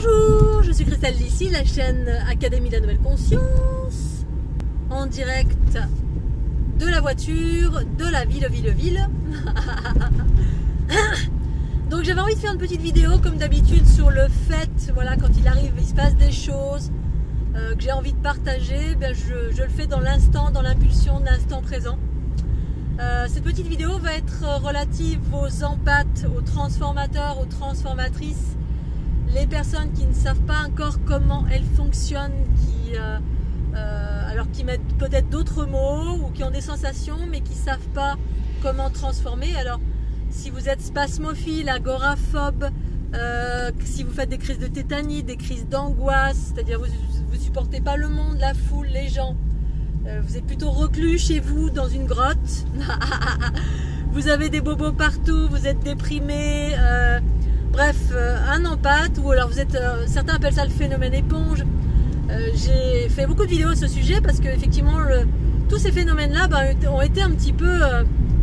Bonjour, je suis Christelle d'ici, la chaîne Académie de la Nouvelle Conscience, en direct de la voiture, de la ville. Donc j'avais envie de faire une petite vidéo comme d'habitude sur le fait, voilà, quand il arrive, il se passe des choses que j'ai envie de partager, ben je le fais dans l'instant, dans l'impulsion de l'instant présent. Cette petite vidéo va être relative aux empathes, aux transformateurs, aux transformatrices, les personnes qui ne savent pas encore comment elles fonctionnent, alors qui mettent peut-être d'autres mots ou qui ont des sensations mais qui ne savent pas comment transformer. Alors si vous êtes spasmophile, agoraphobe, si vous faites des crises de tétanie, des crises d'angoisse, c'est-à-dire vous ne supportez pas le monde, la foule, les gens, vous êtes plutôt reclus chez vous dans une grotte, vous avez des bobos partout, vous êtes déprimé, bref, un empathe, ou alors vous êtes, certains appellent ça le phénomène éponge. J'ai fait beaucoup de vidéos à ce sujet parce que effectivement tous ces phénomènes-là ont été un petit peu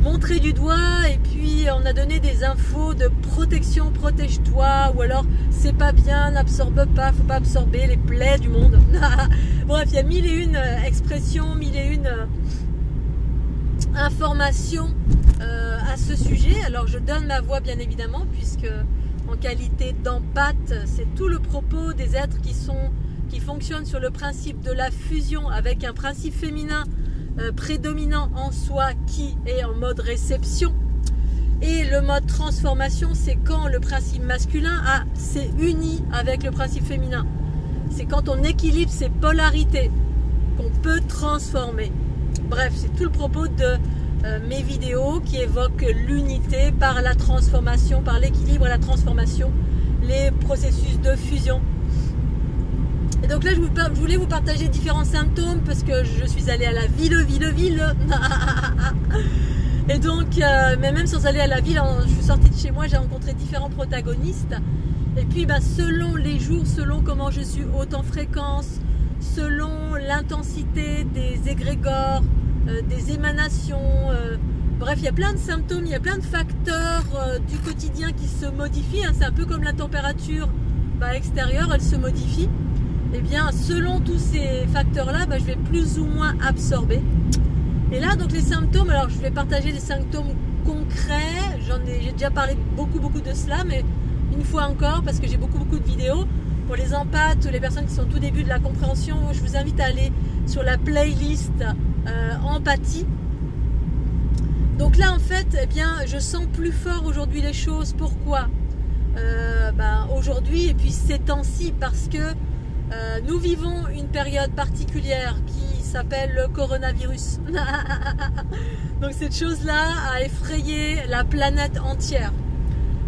montrés du doigt, et puis on a donné des infos de protection, protège-toi, ou alors c'est pas bien, n'absorbe pas, faut pas absorber les plaies du monde. Bref, il y a mille et une expressions, mille et une informations à ce sujet. Alors je donne ma voix bien évidemment, puisque en qualité d'empathe, c'est tout le propos des êtres qui fonctionnent sur le principe de la fusion avec un principe féminin prédominant en soi qui est en mode réception. Et le mode transformation, c'est quand le principe masculin s'est uni avec le principe féminin. C'est quand on équilibre ces polarités qu'on peut transformer. Bref, c'est tout le propos de mes vidéos qui évoquent l'unité par la transformation, par l'équilibre et la transformation, les processus de fusion. Et donc là, je voulais vous partager différents symptômes parce que je suis allée à la ville. Et donc, mais même sans aller à la ville, je suis sortie de chez moi, j'ai rencontré différents protagonistes. Et puis, selon les jours, selon comment je suis haute en fréquence, selon l'intensité des égrégores, des émanations, bref, il y a plein de symptômes, il y a plein de facteurs du quotidien qui se modifient. C'est un peu comme la température extérieure, elle se modifie. Et bien, selon tous ces facteurs-là, je vais plus ou moins absorber. Et là, donc les symptômes, alors je vais partager des symptômes concrets. J'ai déjà parlé beaucoup de cela, mais une fois encore, parce que j'ai beaucoup de vidéos. Pour les empathes, les personnes qui sont au tout début de la compréhension, je vous invite à aller sur la playlist empathie. Donc là, en fait, eh bien, je sens plus fort aujourd'hui les choses. Pourquoi aujourd'hui et puis ces temps-ci, parce que nous vivons une période particulière qui s'appelle le coronavirus. Donc cette chose-là a effrayé la planète entière.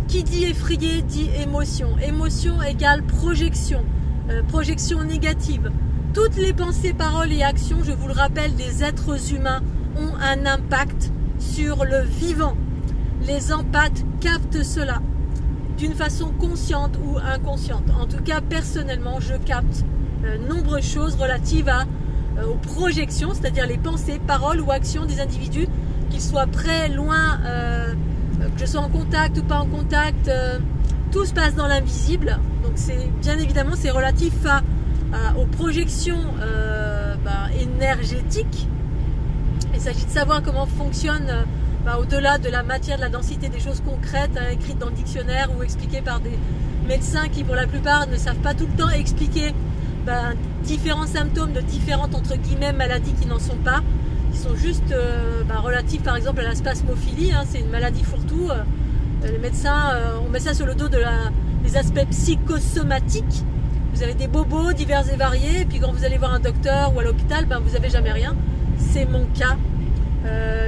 Qui dit effrayé dit émotion. Émotion égale projection. Projection négative. Toutes les pensées, paroles et actions, je vous le rappelle, des êtres humains ont un impact sur le vivant. Les empathes captent cela d'une façon consciente ou inconsciente. En tout cas, personnellement, je capte nombreuses choses relatives aux projections, c'est-à-dire les pensées, paroles ou actions des individus, qu'ils soient près, loin, que je sois en contact ou pas en contact, tout se passe dans l'invisible. Donc c'est bien évidemment, c'est relatif aux projections énergétiques. Il s'agit de savoir comment fonctionne au-delà de la matière, de la densité des choses concrètes, écrites dans le dictionnaire ou expliquées par des médecins qui pour la plupart ne savent pas tout le temps expliquer différents symptômes de différentes entre guillemets maladies qui n'en sont pas, qui sont juste relatifs par exemple à la spasmophilie, c'est une maladie fourre-tout. Les médecins, on met ça sur le dos des aspects psychosomatiques. Vous avez des bobos divers et variés, et puis quand vous allez voir un docteur ou à l'hôpital, vous n'avez jamais rien. C'est mon cas.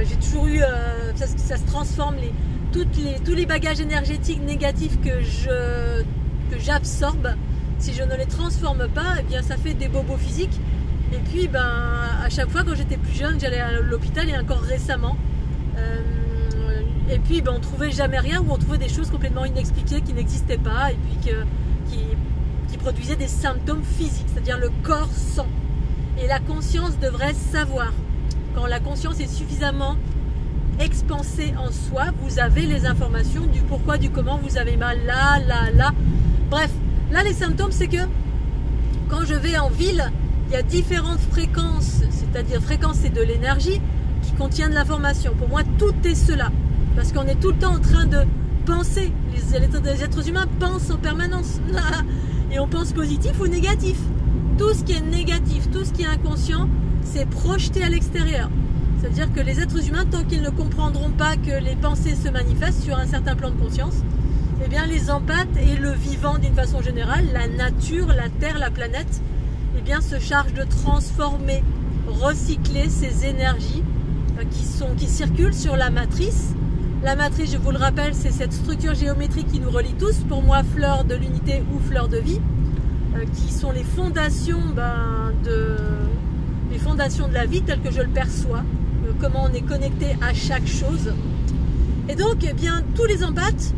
J'ai toujours eu, ça se transforme, tous les bagages énergétiques négatifs que j'absorbe, si je ne les transforme pas, eh bien ça fait des bobos physiques. Et puis à chaque fois quand j'étais plus jeune, j'allais à l'hôpital, et encore récemment, et puis on trouvait jamais rien, ou on trouvait des choses complètement inexpliquées qui n'existaient pas, et puis qui produisaient des symptômes physiques, c'est-à-dire le corps sent. Et la conscience devrait savoir. Quand la conscience est suffisamment expansée en soi, vous avez les informations du pourquoi, du comment vous avez mal là. Bref, Là, les symptômes, c'est que quand je vais en ville, il y a différentes fréquences, c'est-à-dire fréquence, c'est de l'énergie qui contient de l'information. Pour moi, tout est cela. Parce qu'on est tout le temps en train de penser. Les êtres humains pensent en permanence. Et on pense positif ou négatif. Tout ce qui est négatif, tout ce qui est inconscient, c'est projeté à l'extérieur. C'est-à-dire que les êtres humains, tant qu'ils ne comprendront pas que les pensées se manifestent sur un certain plan de conscience, eh bien les empathes et le vivant d'une façon générale, la nature, la terre, la planète, eh bien se chargent de transformer, recycler ces énergies qui circulent sur la matrice. La matrice, je vous le rappelle, c'est cette structure géométrique qui nous relie tous, pour moi fleur de l'unité ou fleur de vie, qui sont les fondations, les fondations de la vie telles que je le perçois, comment on est connecté à chaque chose. Et donc, eh bien, tous les empathes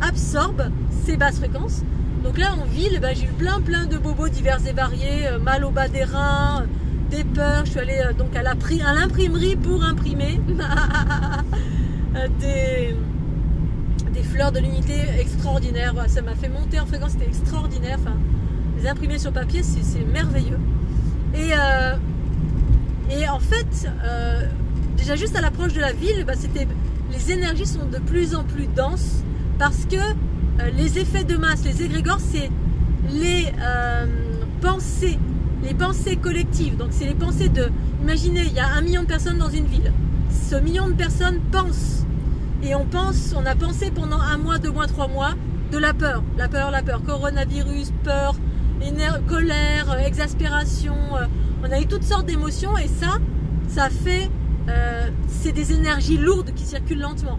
absorbent ces basses fréquences. Donc là, en ville, j'ai eu plein de bobos divers et variés, mal au bas des reins, des peurs. Je suis allée donc à l'imprimerie pour imprimer des fleurs de l'unité extraordinaires. Ça m'a fait monter en fréquence, c'était extraordinaire. Enfin, les imprimer sur papier, c'est merveilleux. Et en fait, déjà juste à l'approche de la ville, les énergies sont de plus en plus denses parce que les effets de masse, les égrégores, c'est les pensées collectives. Donc c'est les pensées de... Imaginez, il y a 1 million de personnes dans une ville. Ce million de personnes pensent. Et on a pensé pendant 1 mois, 2 mois, 3 mois de la peur. La peur. Coronavirus, peur, colère, exaspération. On a eu toutes sortes d'émotions et ça fait... c'est des énergies lourdes qui circulent lentement.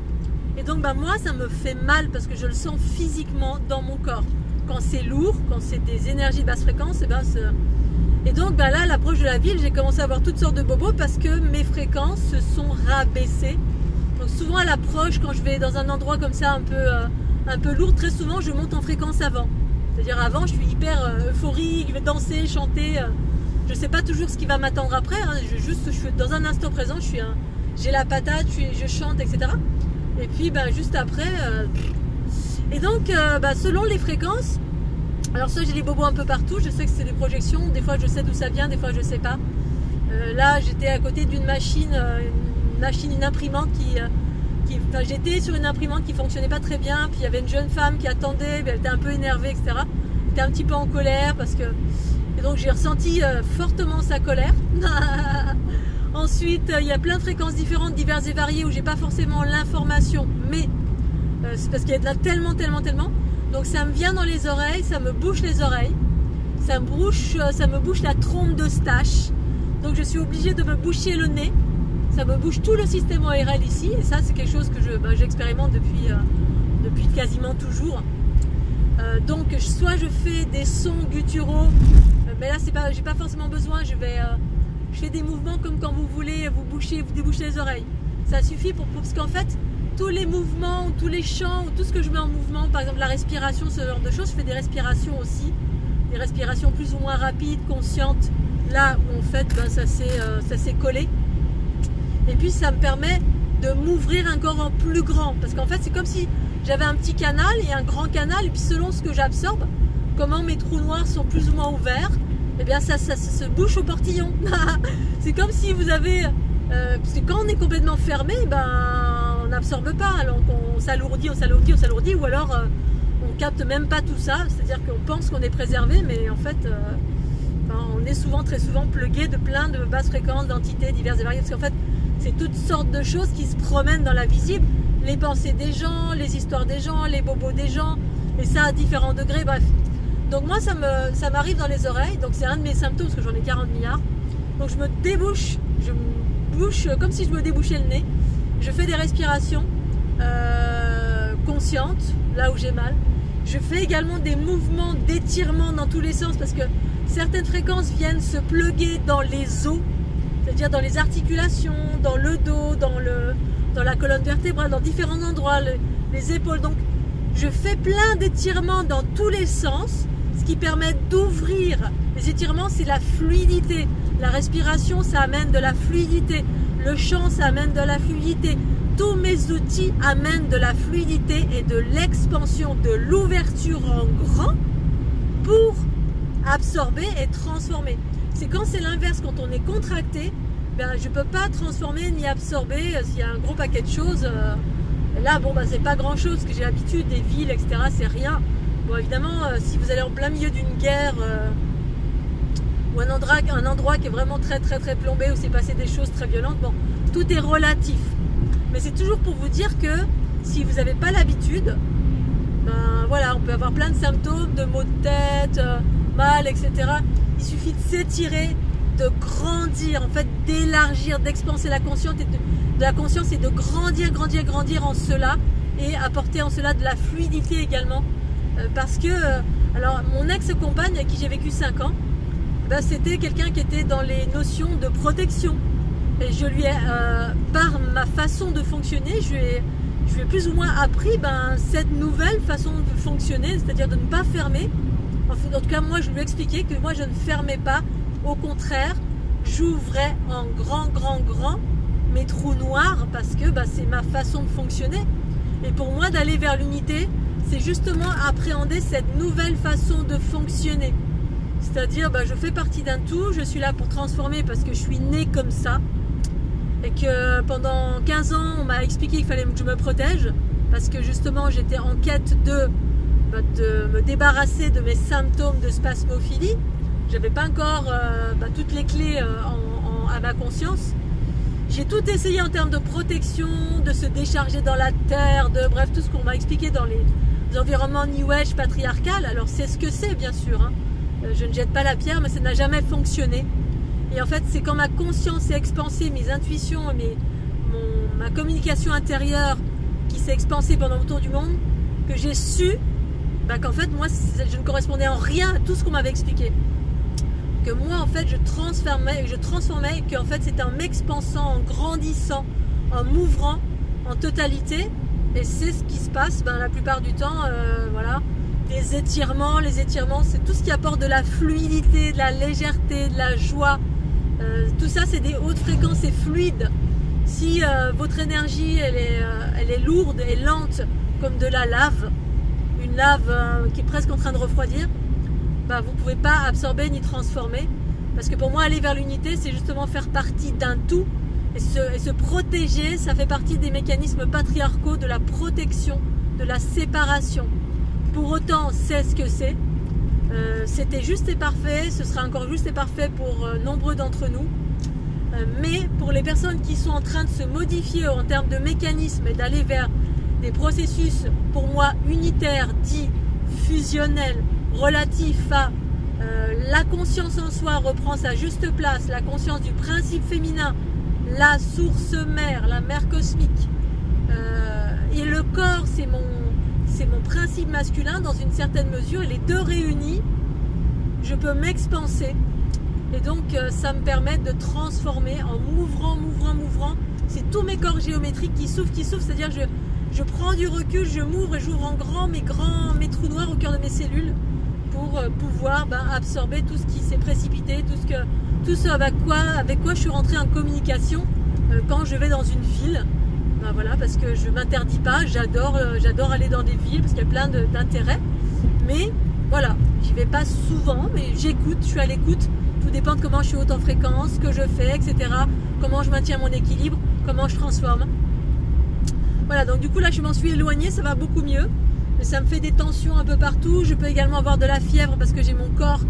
Et donc moi ça me fait mal parce que je le sens physiquement dans mon corps. Quand c'est lourd, quand c'est des énergies de basse fréquence, et donc là à l'approche de la ville, j'ai commencé à avoir toutes sortes de bobos parce que mes fréquences se sont rabaissées. Donc souvent à l'approche, quand je vais dans un endroit comme ça un peu lourd, très souvent je monte en fréquence avant. C'est-à-dire avant je suis hyper euphorique, je vais danser, chanter. Je ne sais pas toujours ce qui va m'attendre après, hein. Je suis dans un instant présent, j'ai la patate, je chante, etc. Et puis juste après, et donc selon les fréquences, alors soit j'ai des bobos un peu partout, je sais que c'est des projections, des fois je sais d'où ça vient, des fois je ne sais pas. Là j'étais à côté d'une machine, une imprimante j'étais sur une imprimante qui fonctionnait pas très bien, puis il y avait une jeune femme qui attendait, elle était un peu énervée, etc. Elle était un petit peu en colère parce que... Et donc j'ai ressenti fortement sa colère. Ensuite, il y a plein de fréquences différentes, diverses et variées où j'ai pas forcément l'information, mais c'est parce qu'il y a de là tellement. Donc ça me vient dans les oreilles, ça me bouche les oreilles, ça me bouche la trompe de Stache. Donc je suis obligée de me boucher le nez. Ça me bouge tout le système ORL ici. Et ça, c'est quelque chose que j'expérimente depuis quasiment toujours. Donc soit je fais des sons gutturaux, mais là j'ai pas forcément besoin, je fais des mouvements comme quand vous voulez vous déboucher les oreilles. Ça suffit parce qu'en fait tous les mouvements, tous les chants, tout ce que je mets en mouvement, par exemple la respiration, ce genre de choses, je fais des respirations aussi, des respirations plus ou moins rapides, conscientes, là où en fait ça s'est collé. Et puis ça me permet de m'ouvrir encore en plus grand, parce qu'en fait c'est comme si j'avais un petit canal et un grand canal, et puis selon ce que j'absorbe, comment mes trous noirs sont plus ou moins ouverts, et bien ça se bouche au portillon. C'est comme si vous avez... parce que quand on est complètement fermé, on n'absorbe pas, alors on s'alourdit, ou alors on capte même pas tout ça, c'est-à-dire qu'on pense qu'on est préservé, mais en fait on est très souvent plugué de plein de basses fréquences, d'entités diverses et variées, parce qu'en fait c'est toutes sortes de choses qui se promènent dans la visible, les pensées des gens, les histoires des gens, les bobos des gens, et ça à différents degrés, bref. Donc moi ça m'arrive dans les oreilles, donc c'est un de mes symptômes, parce que j'en ai 40 milliards. Donc je me bouche comme si je me débouchais le nez. Je fais des respirations conscientes, là où j'ai mal. Je fais également des mouvements d'étirement dans tous les sens, parce que certaines fréquences viennent se pluguer dans les os, c'est-à-dire dans les articulations, dans le dos, dans la colonne vertébrale, dans différents endroits, les épaules. Donc je fais plein d'étirements dans tous les sens, ce qui permet d'ouvrir. Les étirements, c'est la fluidité. La respiration, ça amène de la fluidité. Le chant, ça amène de la fluidité. Tous mes outils amènent de la fluidité et de l'expansion, de l'ouverture en grand absorber et transformer. C'est quand c'est l'inverse, quand on est contracté, ben, je ne peux pas transformer ni absorber s'il y a un gros paquet de choses. Là, bon, ben, c'est pas grand chose, parce que j'ai l'habitude des villes, etc. C'est rien. Bon, évidemment, si vous allez en plein milieu d'une guerre ou un endroit qui est vraiment très plombé, où s'est passé des choses très violentes, bon, tout est relatif. Mais c'est toujours pour vous dire que si vous n'avez pas l'habitude, ben voilà, on peut avoir plein de symptômes, de maux de tête, mal, etc. Il suffit de s'étirer, de grandir, en fait, d'élargir, d'expanser la conscience et de grandir en cela et apporter en cela de la fluidité également. Parce que, alors, mon ex-compagne avec qui j'ai vécu 5 ans, ben, c'était quelqu'un qui était dans les notions de protection. Et je lui ai, par ma façon de fonctionner, je lui ai plus ou moins appris cette nouvelle façon de fonctionner, c'est-à-dire de ne pas fermer. En tout cas, moi, je lui ai expliqué que moi, je ne fermais pas. Au contraire, j'ouvrais en grand mes trous noirs parce que c'est ma façon de fonctionner. Et pour moi, d'aller vers l'unité, c'est justement appréhender cette nouvelle façon de fonctionner. C'est-à-dire, je fais partie d'un tout, je suis là pour transformer parce que je suis née comme ça. Et que pendant 15 ans, on m'a expliqué qu'il fallait que je me protège parce que justement, j'étais en quête de me débarrasser de mes symptômes de spasmophilie. Je n'avais pas encore toutes les clés à ma conscience. J'ai tout essayé en termes de protection, de se décharger dans la terre, bref, tout ce qu'on m'a expliqué dans les environnements New Age patriarcal. Alors c'est ce que c'est, bien sûr. Hein. Je ne jette pas la pierre, mais ça n'a jamais fonctionné. Et en fait, c'est quand ma conscience s'est expansée, mes intuitions, ma communication intérieure qui s'est expansée pendant le tour du monde, que j'ai su qu'en fait, moi, je ne correspondais en rien à tout ce qu'on m'avait expliqué. Que moi, en fait, je transformais, qu'en fait, c'était en m'expansant, en grandissant, en m'ouvrant en totalité. Et c'est ce qui se passe la plupart du temps, voilà. Les étirements, c'est tout ce qui apporte de la fluidité, de la légèreté, de la joie. Tout ça, c'est des hautes fréquences et fluides. Si votre énergie, elle est lourde et lente, comme de la lave, une lave qui est presque en train de refroidir, vous ne pouvez pas absorber ni transformer. Parce que pour moi, aller vers l'unité, c'est justement faire partie d'un tout. Et se protéger, ça fait partie des mécanismes patriarcaux de la protection, de la séparation. Pour autant, c'est ce que c'est. C'était juste et parfait, ce sera encore juste et parfait pour nombreux d'entre nous. Mais pour les personnes qui sont en train de se modifier en termes de mécanismes et d'aller vers des processus, pour moi, unitaires, dits fusionnels, relatifs à la conscience en soi reprend sa juste place, la conscience du principe féminin, la source mère, la mère cosmique. Et le corps, c'est mon principe masculin dans une certaine mesure, et les deux réunis, je peux m'expanser. Et donc, ça me permet de transformer en m'ouvrant. C'est tous mes corps géométriques qui s'ouvrent, c'est-à-dire je prends du recul, je m'ouvre et j'ouvre en grand mes trous noirs au cœur de mes cellules pour pouvoir absorber tout ce qui s'est précipité, tout ce avec quoi je suis rentrée en communication quand je vais dans une ville. Voilà, parce que je ne m'interdis pas, j'adore aller dans des villes parce qu'il y a plein d'intérêts. Mais voilà, j'y vais pas souvent, mais j'écoute, je suis à l'écoute. Tout dépend de comment je suis haute en fréquence, ce que je fais, etc. Comment je maintiens mon équilibre, comment je transforme. Voilà, donc du coup là je m'en suis éloignée, ça va beaucoup mieux. Mais ça me fait des tensions un peu partout. Je peux également avoir de la fièvre parce que j'ai mon corps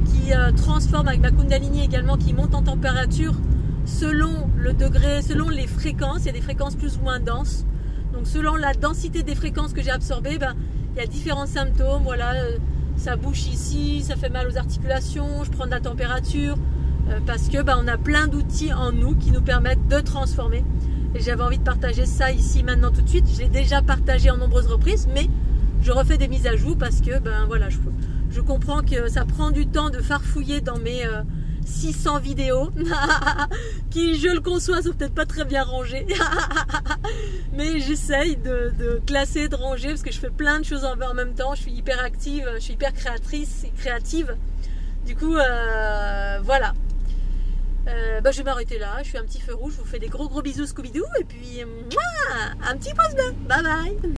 qui transforme avec ma Kundalini également, qui monte en température selon le degré, selon les fréquences. Il y a des fréquences plus ou moins denses. Donc selon la densité des fréquences que j'ai absorbées, il y a différents symptômes. Voilà, ça bouge ici, ça fait mal aux articulations, je prends de la température. Parce que on a plein d'outils en nous qui nous permettent de transformer. Et j'avais envie de partager ça ici maintenant tout de suite. Je l'ai déjà partagé en nombreuses reprises, mais je refais des mises à jour parce que voilà, je comprends que ça prend du temps de farfouiller dans mes 600 vidéos qui, je le conçois, sont peut-être pas très bien rangées. Mais j'essaye de classer, de ranger parce que je fais plein de choses en même temps. Je suis hyper active, je suis hyper créatrice et créative. Du coup, voilà. Je vais m'arrêter là, je suis un petit feu rouge, je vous fais des gros bisous Scooby-Doo et puis un petit pouce bleu, bye bye.